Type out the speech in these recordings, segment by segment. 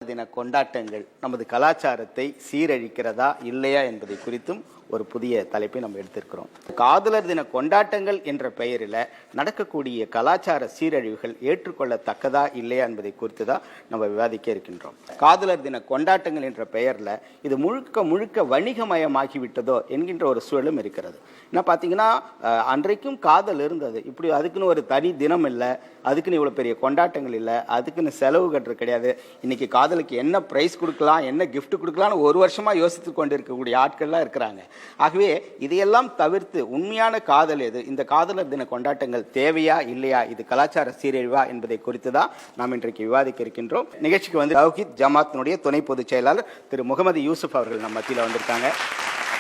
தின கொண்டாட்டங்கள் நமது கலாச்சாரத்தை சீரழிக்கிறதா இல்லையா என்பதை குறித்தும் ஒரு புதிய தலைப்பை நம்ம எடுத்திருக்கிறோம். காதலர் தின கொண்டாட்டங்கள் என்ற பெயரில் நடக்கக்கூடிய கலாச்சார சீரழிவுகள் ஏற்றுக்கொள்ளத்தக்கதா இல்லையா என்பதை குறித்து தான் நம்ம விவாதிக்க இருக்கின்றோம். காதலர் தின கொண்டாட்டங்கள் என்ற பெயரில் இது முழுக்க முழுக்க வணிகமயமாகிவிட்டதோ என்கின்ற ஒரு சூழலும் இருக்கிறது. என்ன பார்த்தீங்கன்னா, அன்றைக்கும் காதல் இருந்தது, இப்படி அதுக்குன்னு ஒரு தனி தினம் இல்லை, அதுக்குன்னு இவ்வளோ பெரிய கொண்டாட்டங்கள் இல்லை, அதுக்குன்னு செலவு கட்டுறது கிடையாது. இன்னைக்கு காதலுக்கு என்ன பிரைஸ் கொடுக்கலாம், என்ன கிஃப்ட் கொடுக்கலாம்னு ஒரு வருஷமா யோசித்து கொண்டு இருக்கக்கூடிய ஆட்கள்லாம் இருக்கிறாங்க. ஆகவே இதையெல்லாம் தவிர்த்து உண்மையான காதல் எது, இந்த காதலர் தின கொண்டாட்டங்கள் தேவையா இல்லையா, இது கலாச்சார சீரழிவா என்பதை குறித்து தான் நாம் இன்றைக்கு விவாதிக்க இருக்கின்றோம். நிகழ்ச்சிக்கு வந்து தௌஹீத் ஜமாத்தினுடைய துணை பொதுச் செயலாளர் திரு முகமது யூசுப் அவர்கள் நம்ம மத்தியில் வந்திருக்காங்க.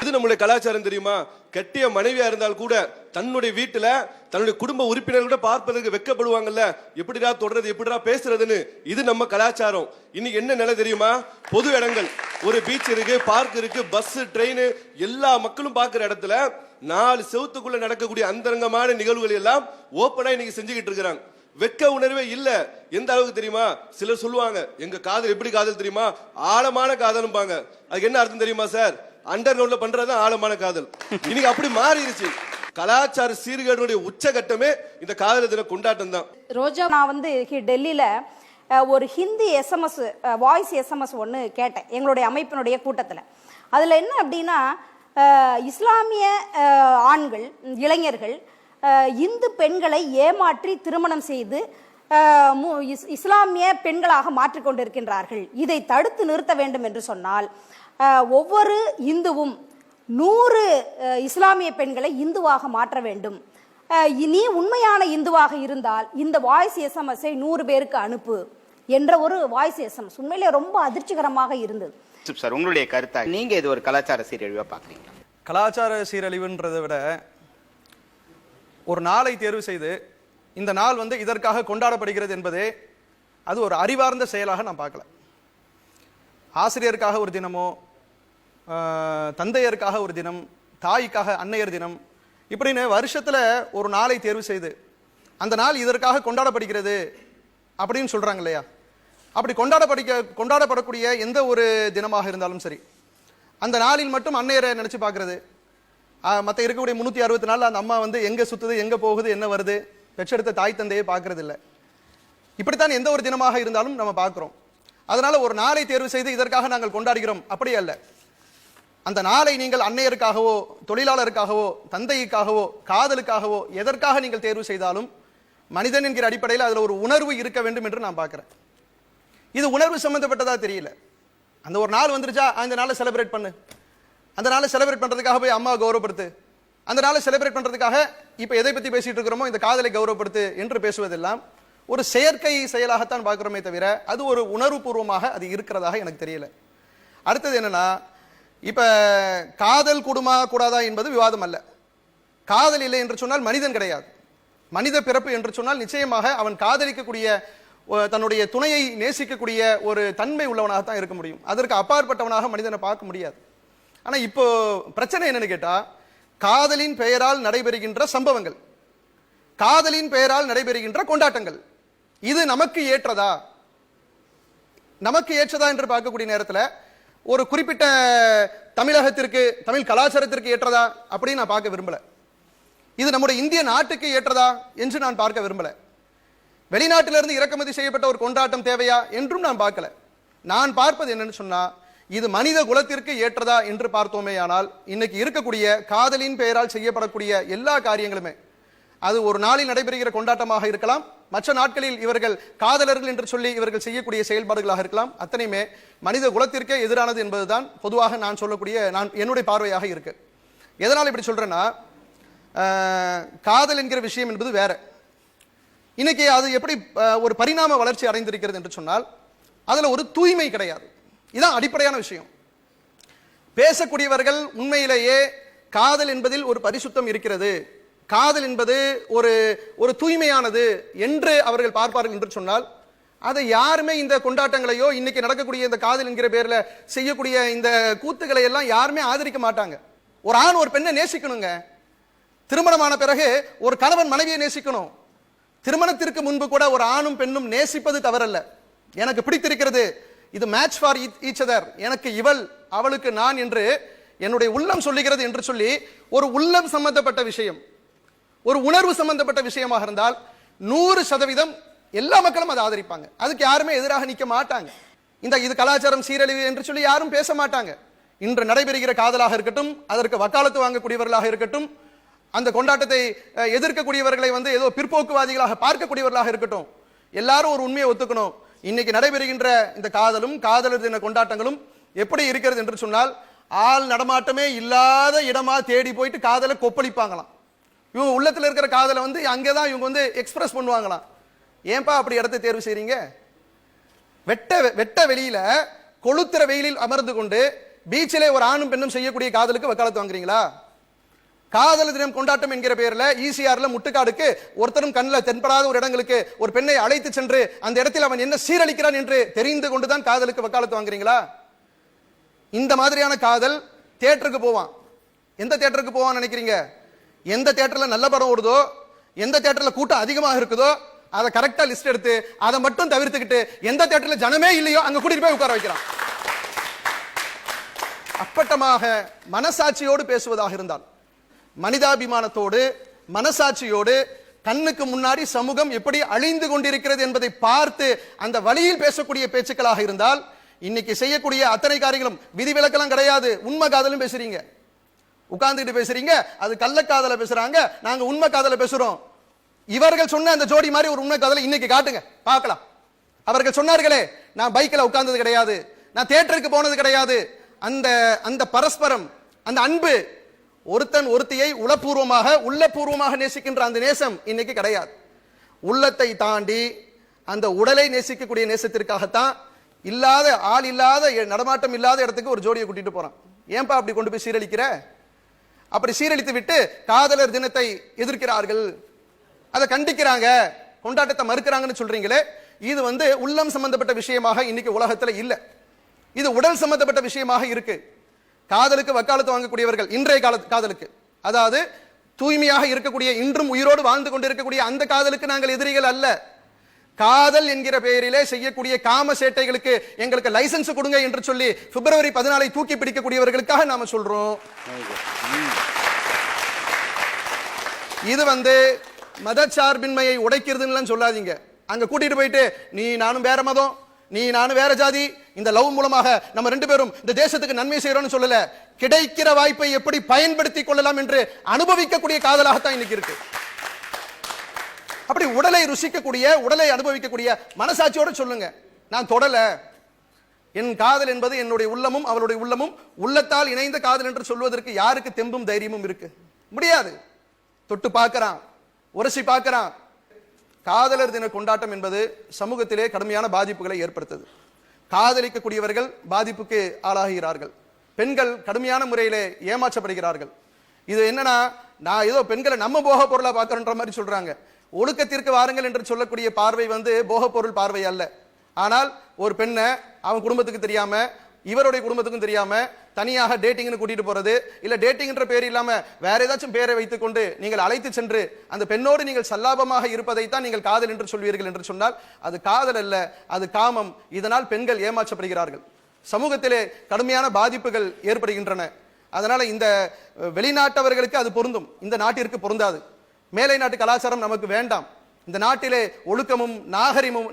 இது நம்முடைய கலாச்சாரம் தெரியுமா? கட்டிய மனைவியா இருந்தால் கூட தன்னுடைய வீட்டுல தன்னுடைய குடும்ப உறுப்பினர்கள் கூட பார்ப்பதற்கு வெட்கப்படுவாங்கல்ல, எப்படிடா தொடர்றது, எப்படிடா பேசுறதுன்னு. இது நம்ம கலாச்சாரம். இன்னைக்கு என்ன நிலை தெரியுமா? பொது இடங்கள், ஒரு பீச் இருக்கு, பார்க் இருக்கு, பஸ், ட்ரெயின், எல்லா மக்களும் பார்க்கிற இடத்துல 4 செவத்துக்குள்ள நடக்கக்கூடிய அந்தரங்கமான நிகழ்வுகள் எல்லாம் ஓப்பனா இன்னைக்கு செஞ்சுக்கிட்டு இருக்கிறாங்க. வெட்க உணர்வே இல்ல. எந்த அளவுக்கு தெரியுமா? சிலர் சொல்லுவாங்க, எங்க காதல் எப்படி காதல் தெரியுமா, ஆழமான காதல்பாங்க. அதுக்கு என்ன அர்த்தம் தெரியுமா சார்? அண்டர் கிரவுண்ட்ல பண்றது ஆழமான காதல். இன்னைக்கு அப்படி மாறிடுச்சு. கலாச்சார சீர்கேடுடைய உச்சகட்டமே இந்த காதலர் தின கொண்டாட்டம் தான். ரோஜா, நான் வந்து டெல்லியில ஒரு ஹிந்தி எஸ்எம்எஸ், வாய்ஸ் எஸ்எம்எஸ் ஒன்று கேட்டேன் எங்களுடைய அமைப்பினுடைய கூட்டத்தில். அதில் என்ன அப்படின்னா, இஸ்லாமிய ஆண்கள், இளைஞர்கள் இந்து பெண்களை ஏமாற்றி திருமணம் செய்து இஸ்லாமிய பெண்களாக மாற்றிக்கொண்டிருக்கின்றார்கள். இதை தடுத்து நிறுத்த வேண்டும் என்று சொன்னால் ஒவ்வொரு இந்துவும் 100 இஸ்லாமிய பெண்களை இந்துவாக மாற்ற வேண்டும். நீ உண்மையான இந்துவாக இருந்தால் இந்த வாய்ஸ் எஸ்எம்எஸ்ஸை 100 பேருக்கு அனுப்பு என்ற ஒரு வாய்ஸ் எஸ்எம்எஸ் உண்மையிலே ரொம்ப அதிர்ச்சிகரமாக இருந்தது. சார், உங்களுடைய கருத்தா நீங்க இது ஒரு கலாச்சார சீரழிவா பாக்குறீங்களா? கலாச்சார சீரழிவுன்றதை விட ஒரு நாளை தேர்வு செய்து இந்த நாள் வந்து இதற்காக கொண்டாடப்படுகிறது என்பதே அது ஒரு அறிவார்ந்த செயலாக நான் பார்க்கல. ஆசிரியருக்காக ஒரு தினமோ, தந்தையருக்காக ஒரு தினம், தாய்க்காக அன்னையர் தினம், இப்படின்னு வருஷத்துல ஒரு நாளை தேர்வு செய்து அந்த நாள் இதற்காக கொண்டாடப்படுகிறது அப்படின்னு சொல்றாங்க இல்லையா? அப்படி கொண்டாடப்படக்கூடிய எந்த ஒரு தினமாக இருந்தாலும் சரி, அந்த நாளில் மட்டும் அன்னையரை நினைச்சு பார்க்கறது, மற்ற இருக்கக்கூடிய 364 அந்த அம்மா வந்து எங்க சுத்துது, எங்க போகுது, என்ன வருது, பெற்றெடுத்த தாய் தந்தையை பார்க்கறது இல்லை. இப்படித்தான் எந்த ஒரு தினமாக இருந்தாலும் நம்ம பார்க்கிறோம். அதனால ஒரு நாளை தேர்வு செய்து இதற்காக நாங்கள் கொண்டாடுகிறோம் அப்படி அல்ல. அந்த நாளை நீங்கள் அன்னையருக்காகவோ, தொழிலாளருக்காகவோ, தந்தைக்காகவோ, காதலுக்காகவோ எதற்காக நீங்கள் தேர்வு செய்தாலும் மனிதன் என்கிற அடிப்படையில் அதுல ஒரு உணர்வு இருக்க வேண்டும் என்று நான் பார்க்கிறேன். இது உணர்வு சம்பந்தப்பட்டதா தெரியல. அந்த ஒரு நாள் வந்துருச்சா, அந்த நாளை செலிப்ரேட் பண்ணு, அந்த நாளை செலிப்ரேட் பண்றதுக்காக போய் அம்மா கௌரவப்படுத்து, அந்த நாளை செலிப்ரேட் பண்றதுக்காக இப்ப எதை பத்தி பேசிட்டு இருக்கிறோமோ இந்த காதலை கௌரவப்படுத்து என்று பேசுவதெல்லாம் ஒரு செயற்கை செயலாகத்தான் பார்க்கிறோமே தவிர அது ஒரு உணர்வு பூர்வமாக அது இருக்கிறதாக எனக்கு தெரியல. அடுத்தது என்னன்னா, இப்ப காதல் கூடுமா கூடாதா என்பது விவாதம் அல்ல. காதல் இல்லை என்று சொன்னால் மனிதன் கிடையாது. மனித பிறப்பு என்று சொன்னால் நிச்சயமாக அவன் காதலிக்கக்கூடிய, தன்னுடைய துணையை நேசிக்கக்கூடிய ஒரு தன்மை உள்ளவனாகத்தான் இருக்க முடியும். அதற்கு அப்பாற்பட்டவனாக மனிதனை பார்க்க முடியாது. ஆனா இப்போ பிரச்சனை என்னன்னு கேட்டா, காதலின் பெயரால் நடைபெறுகின்ற சம்பவங்கள், காதலின் பெயரால் நடைபெறுகின்ற கொண்டாட்டங்கள், இது நமக்கு ஏற்றதா? நமக்கு ஏற்றதா என்று பார்க்கக்கூடிய நேரத்தில் ஒரு குறிப்பிட்ட தமிழகத்திற்கு, தமிழ் கலாச்சாரத்திற்கு ஏற்றதா அப்படின்னு நான் பார்க்க விரும்பல. இது நம்முடைய இந்திய நாட்டுக்கு ஏற்றதா என்று நான் பார்க்க விரும்பல. வெளிநாட்டிலிருந்து இறக்குமதி செய்யப்பட்ட ஒரு கொண்டாட்டம் தேவையா என்றும் நான் பார்க்கல. நான் பார்ப்பது என்னன்னு சொன்னா, இது மனித குலத்திற்கு ஏற்றதா என்று பார்த்தோமேயானால் இன்னைக்கு இருக்கக்கூடிய காதலின் பெயரால் செய்யப்படக்கூடிய எல்லா காரியங்களுமே அது ஒரு நாளில் நடைபெறுகிற கொண்டாட்டமாக இருக்கலாம், மற்ற நாட்களில் இவர்கள் காதலர்கள் என்று சொல்லி இவர்கள் செய்யக்கூடிய செயல்பாடுகளாக இருக்கலாம், அத்தனையுமே மனித குலத்திற்கே எதிரானது என்பதுதான் பொதுவாக நான் சொல்லக்கூடிய என்னுடைய பார்வையாக இருக்கு. எதனால் இப்படி சொல்றேன்னா, காதல் என்கிற விஷயம் என்பது வேற. இன்னைக்கு அது எப்படி ஒரு பரிணாம வளர்ச்சி அடைந்திருக்கிறது என்று சொன்னால் அதுல ஒரு தூய்மை கிடையாது. இதுதான் அடிப்படையான விஷயம். பேசக்கூடியவர்கள் உண்மையிலேயே காதல் என்பதில் ஒரு பரிசுத்தம் இருக்கிறது, காதல் என்பது ஒரு தூய்மையானது என்று அவர்கள் பார்ப்பார்கள் என்று சொன்னால் அதை யாருமே இந்த கொண்டாட்டங்களையோ இன்னைக்கு நடக்கக்கூடிய இந்த காதல் என்கிற பேர்ல செய்யக்கூடிய இந்த கூத்துக்களை எல்லாம் யாருமே ஆதரிக்க மாட்டாங்க. ஒரு ஆண் ஒரு பெண்ணை நேசிக்கணுங்க. திருமணமான பிறகு ஒரு கணவன் மனைவியை நேசிக்கணும். திருமணத்திற்கு முன்பு கூட ஒரு ஆணும் பெண்ணும் நேசிப்பது தவறல்ல. எனக்கு பிடித்திருக்கிறது, இது மேட்ச் ஃபார் ஈச் அதர், எனக்கு இவள் அவளுக்கு நான் என்று என்னுடைய உள்ளம் சொல்லுகிறது என்று சொல்லி ஒரு உள்ளம் சம்பந்தப்பட்ட விஷயம், ஒரு உணர்வு சம்பந்தப்பட்ட விஷயமாக இருந்தால் 100% எல்லா மக்களும் அதை ஆதரிப்பாங்க. அதுக்கு யாருமே எதிராக நிற்க மாட்டாங்க. இது கலாச்சாரம் சீரழிவு என்று சொல்லி யாரும் பேச மாட்டாங்க. இன்று நடைபெறுகிற காதலாக இருக்கட்டும், அதற்கு வக்காலத்து வாங்கக்கூடியவர்களாக இருக்கட்டும், அந்த கொண்டாட்டத்தை எதிர்க்கக்கூடியவர்களை ஏதோ பிற்போக்குவாதிகளாக பார்க்கக்கூடியவர்களாக இருக்கட்டும், எல்லாரும் ஒரு உண்மையை ஒத்துக்கணும். இன்னைக்கு நடைபெறுகின்ற இந்த காதலும் காதலர் தின கொண்டாட்டங்களும் எப்படி இருக்கிறது என்று சொன்னால், ஆள் நடமாட்டமே இல்லாத இடமா தேடி போயிட்டு காதலை கொப்பளிப்பாங்களாம். இவங்க உள்ளத்துல இருக்கிற காதலை அங்கேதான் இவங்க எக்ஸ்பிரஸ் பண்ணுவாங்களாம். ஏன்பா அப்படி இடத்தை தேர்வு செய்றீங்க? வெட்ட வெளியில கொளுத்துற வெயிலில் அமர்ந்து கொண்டு பீச்சிலே ஒரு ஆணும் பெண்ணும் செய்யக்கூடிய காதலுக்கு வக்காலத்து வாங்குறீங்களா? காதல் தினம் கொண்டாட்டம் என்கிற பெயர்ல ஈசிஆர்ல முட்டுக்காடுக்கு ஒருத்தரும் கண்ணில் தென்படாத ஒரு இடங்களுக்கு ஒரு பெண்ணை அழைத்து சென்று அந்த இடத்தில் அவன் என்ன சீரழிக்கிறான் என்று தெரிந்து கொண்டுதான் காதலுக்கு வக்காலத்து வாங்குறீங்களா? இந்த மாதிரியான காதல் தியேட்டருக்கு போவான். எந்த தியேட்டருக்கு போவான்னு நினைக்கிறீங்க? எந்த தியேட்டர்ல நல்ல படம் ஓடுதோ, எந்த தியேட்டர்ல கூட்டம் அதிகமாக இருக்குதோ அதை கரெக்டா லிஸ்ட் எடுத்து அதை மட்டும் தவிர்த்துக்கிட்டு எந்த தியேட்டர்ல ஜனமே இல்லையோ அங்க கூட்டிட்டு போய் உட்கார வைக்கிறான். அப்பட்டமாக மனசாட்சியோடு பேசுவதாக இருந்தால், மனிதாபிமானத்தோடு மனசாட்சியோடு கண்ணுக்கு முன்னாடி சமூகம் எப்படி அழிந்து கொண்டிருக்கிறது என்பதை பார்த்து அந்த வழியில் பேசக்கூடிய பேச்சுக்களாக இருந்தால், இன்னைக்கு செய்யக்கூடிய அத்தனை காரியங்களும் விதிவிலக்கெல்லாம் கிடையாது. உண்மை காதலும் பேசுறீங்க, உட்கார்ந்துட்டு பேசுறீங்க, அது கள்ளக்காதல பேசுறாங்க, நாங்க உண்மை காதல பேசுறோம். இவர்கள் சொன்ன அந்த ஜோடி மாதிரி ஒரு உண்மை காதலை இன்னைக்கு காட்டுங்க பார்க்கலாம். அவர்கள் சொன்னார்களே, நான் பைக்கில் உட்கார்ந்தது கிடையாது, நான் தியேட்டருக்கு போனது கிடையாது, அந்த அந்த பரஸ்பரம் அந்த அன்பு, ஒருத்தன் ஒருத்தியை உள்ளபூர்வமாக நேசிக்கின்ற அந்த நேசம் இன்னைக்கு கிடையாது. உள்ளத்தை தாண்டி அந்த உடலை நேசிக்கக்கூடிய நேசத்திற்காகத்தான் இல்லாத ஆள் இல்லாத நடமாட்டம் இல்லாத இடத்துக்கு ஒரு ஜோடியை கூட்டிட்டு போறான். ஏன்பா அப்படி கொண்டு போய் சீரழிக்கிற? அப்படி சீரழித்து விட்டு காதலர் தினத்தை எதிர்க்கிறார்கள், அதை கண்டிக்கிறாங்க, கொண்டாட்டத்தை மறுக்கிறாங்கன்னு சொல்றீங்களே, இது உள்ளம் சம்பந்தப்பட்ட விஷயமாக இன்னைக்கு உலகத்துல இல்ல. இது உடல் சம்பந்தப்பட்ட விஷயமாக இருக்கு. காதலுக்கு வக்காலத்து வாங்கக்கூடியவர்கள் இன்றைய காதலுக்கு, அதாவது தூய்மையாக இருக்கக்கூடிய இன்றும் உயிரோடு வாழ்ந்து கொண்டிருக்கக்கூடிய அந்த காதலுக்கு நாங்கள் எதிரிகள் அல்ல. காதல் என்கிற பெயரிலே செய்யக்கூடிய காம சேட்டைகளுக்கு எங்களுக்கு லைசன்ஸ் கொடுங்க என்று சொல்லி பிப்ரவரி 14 தூக்கி பிடிக்கக்கூடியவர்களுக்காக நாம சொல்றோம். இது மதச்சார்பின்மையை உடைக்கிறதுன்னு சொல்லாதீங்க. அங்க கூட்டிட்டு போயிட்டு நீ நானும் வேற மதம், நீ நானும் வேற ஜாதி, இந்த லவ் மூலமாக நம்ம 2 பேரும் இந்த தேசத்துக்கு நன்மை செய்யறோம்னு சொல்லல, கிடைக்கிற வாய்ப்பை எப்படி பயன்படுத்திக் கொள்ளலாம் என்று அனுபவிக்கக்கூடிய காதலாகத்தான் இன்னைக்கு இருக்கு. அப்படி உடலை ருசிக்கக்கூடிய, உடலை அனுபவிக்கக்கூடிய மனசாட்சியோட சொல்லுங்க, நான் தொடல, என் காதல் என்பது என்னுடைய உள்ளமும் அவளுடைய உள்ளமும் உள்ளத்தால் இணைந்த காதல் என்று சொல்வதற்கு யாருக்கு தெம்பும் தைரியமும் இருக்கு? முடியாது. தொட்டு பார்க்கிறான், உரசி பார்க்கிறான். காதலர் தின கொண்டாட்டம் என்பது சமூகத்திலே கடுமையான பாதிப்புகளை ஏற்படுத்தது. காதலிக்கக்கூடியவர்கள் பாதிப்புக்கு ஆளாகிறார்கள், பெண்கள் கடுமையான முறையிலே ஏமாற்றப்படுகிறார்கள். இது என்னன்னா, நான் ஏதோ பெண்களை நம்ம போக பொருளா பார்க்கறன்ற மாதிரி சொல்றாங்க. ஒழுக்கத்திற்கு வாருங்கள் என்று சொல்லக்கூடிய பார்வை போக பொருள் பார்வை அல்ல. ஆனால் ஒரு பெண்ணை அவன் குடும்பத்துக்கு தெரியாம, இவருடைய குடும்பத்துக்கும் தெரியாம தனியாக டேட்டிங்னு கூட்டிட்டு போறது, இல்ல டேட்டிங்ன்ற பேர் இல்லாம வேற ஏதாச்சும் பேரை வைத்துக் கொண்டு நீங்கள் அழைத்து சென்று அந்த பெண்ணோடு நீங்கள் சல்லாபமாக இருப்பதைத்தான் நீங்கள் காதல் என்று சொல்வீர்கள் என்று சொன்னால் அது காதல் அல்ல, அது காமம். இதனால் பெண்கள் ஏமாற்றப்படுகிறார்கள், சமூகத்திலே கடுமையான பாதிப்புகள் ஏற்படுகின்றன. அதனால இந்த வெளிநாட்டவர்களுக்கு அது பொருந்தும், இந்த நாட்டிற்கு பொருந்தாது. மேலை நாட்டு கலாச்சாரம் நமக்கு வேண்டாம். இந்த நாட்டிலே ஒழுக்கமும்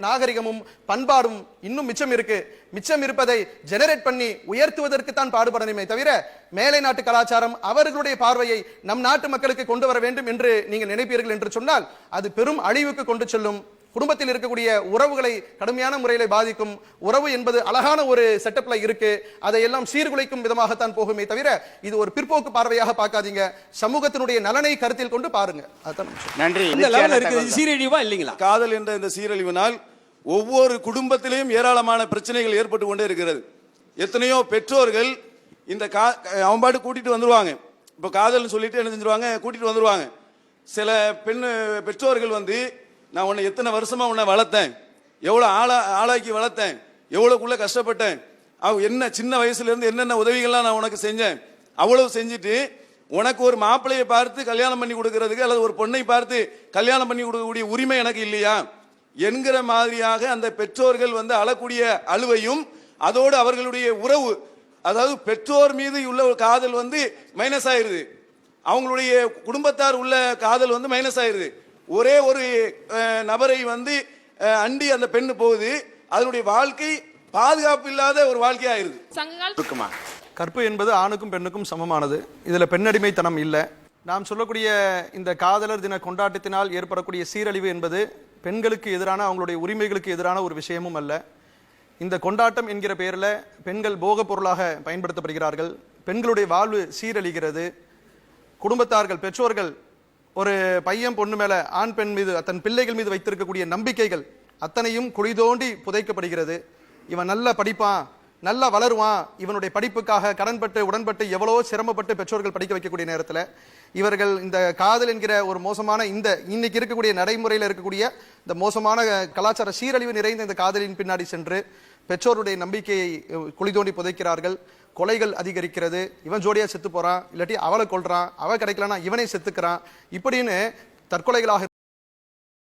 நாகரிகமும் பண்பாடும் இன்னும் மிச்சம் இருக்கு. மிச்சம் இருப்பதை ஜெனரேட் பண்ணி உயர்த்துவதற்கு தான் பாடுபடணுமே தவிர மேலை நாட்டு கலாச்சாரம் அவர்களுடைய பார்வையை நம் நாட்டு மக்களுக்கு கொண்டு வர வேண்டும் என்று நீங்கள் நினைப்பீர்கள் என்று சொன்னால் அது பெரும் அழிவுக்கு கொண்டு செல்லும். குடும்பத்தில் இருக்கக்கூடிய உறவுகளை கடுமையான முறையில் பாதிக்கும். உறவு என்பது அழகான ஒரு செட்டப்ல இருக்கு, அதையெல்லாம் சீர்குலைக்கும் விதமாகத்தான் போகுமே தவிர இது ஒரு பிற்போக்கு பார்வையாக பார்க்காதீங்க. சமூகத்தினுடைய நலனை கருத்தில் கொண்டு பாருங்க. நன்றி. சீரழிவா இல்லைங்களா? காதல் என்ற இந்த சீரழிவினால் ஒவ்வொரு குடும்பத்திலையும் ஏராளமான பிரச்சனைகள் ஏற்பட்டு கொண்டே இருக்கிறது. எத்தனையோ பெற்றோர்கள் இந்த அவன் பாட்டு கூட்டிட்டு வந்துருவாங்க. இப்போ காதல்னு சொல்லிட்டு என்ன செஞ்சிருவாங்க, கூட்டிட்டு வந்துருவாங்க. சில பெற்றோர்கள் நான் உன்னை எத்தனை வருஷமா உன்னை வளர்த்தேன், எவ்வளோ ஆளாக்கி வளர்த்தேன், எவ்வளோக்குள்ள கஷ்டப்பட்டேன், என்ன சின்ன வயசுல இருந்து என்னென்ன உதவிகள்லாம் நான் உனக்கு செஞ்சேன், அவ்வளவு செஞ்சுட்டு உனக்கு ஒரு மாப்பிள்ளையை பார்த்து கல்யாணம் பண்ணி கொடுக்கறதுக்கு அல்லது ஒரு பொண்ணை பார்த்து கல்யாணம் பண்ணி கொடுக்கக்கூடிய உரிமை எனக்கு இல்லையா என்கிற மாதிரியாக அந்த பெற்றோர்கள் அழக்கூடிய அழுவையும் அதோடு அவர்களுடைய உறவு, அதாவது பெற்றோர் மீது உள்ள ஒரு காதல் வந்து மைனஸ் ஆயிருது, அவங்களுடைய குடும்பத்தார் உள்ள காதல் வந்து மைனஸ் ஆயிருது. ஒரே ஒரு நபரை வந்து அண்டி அந்த பெண்ணு போகுது, அதனுடைய வாழ்க்கை பாதுகாப்பு இல்லாத ஒரு வாழ்க்கை ஆயிருது. கற்பு என்பது ஆணுக்கும் பெண்ணுக்கும் சமமானது. இதுல பெண்ணடிமைத்தனம் இல்லை. நாம் சொல்லக்கூடிய இந்த காதலர் தின கொண்டாட்டத்தினால் ஏற்படக்கூடிய சீரழிவு என்பது பெண்களுக்கு எதிரான, அவங்களுடைய உரிமைகளுக்கு எதிரான ஒரு விஷயமும் அல்ல. இந்த கொண்டாட்டம் என்கிற பெயரில் பெண்கள் போகப் பொருளாக பயன்படுத்தப்படுகிறார்கள். பெண்களுடைய வாழ்வு சீரழிகிறது. குடும்பத்தார்கள், பெற்றோர்கள் ஒரு பையன் பொண்ணு மேல, ஆண் பெண் மீது, தன் பிள்ளைகள் மீது வைத்திருக்கக்கூடிய நம்பிக்கைகள் அத்தனையும் குழி தோண்டி புதைக்கப்படுகிறது. இவன் நல்லா படிப்பான், நல்லா வளருவான், இவனுடைய படிப்புக்காக கடன்பட்டு உடன்பட்டு எவ்வளவோ சிரமப்பட்டு பெற்றோர்கள் படிக்க வைக்கக்கூடிய நேரத்தில் இவர்கள் இந்த காதல் என்கிற ஒரு மோசமான, இந்த இன்னைக்கு இருக்கக்கூடிய நடைமுறையில் இருக்கக்கூடிய இந்த மோசமான கலாச்சார சீரழிவு நிறைந்த இந்த காதலின் பின்னாடி சென்று பெற்றோருடைய நம்பிக்கையை குழி தோண்டி புதைக்கிறார்கள். கொலைகள் அதிகரிக்கிறது. இவன் ஜோடியா செத்து போறான், இல்லாட்டி அவளை கொல்றான், அவ கிடைக்கலன்னா இவனை செத்துக்கிறான், இப்படின்னு தற்கொலைகளாக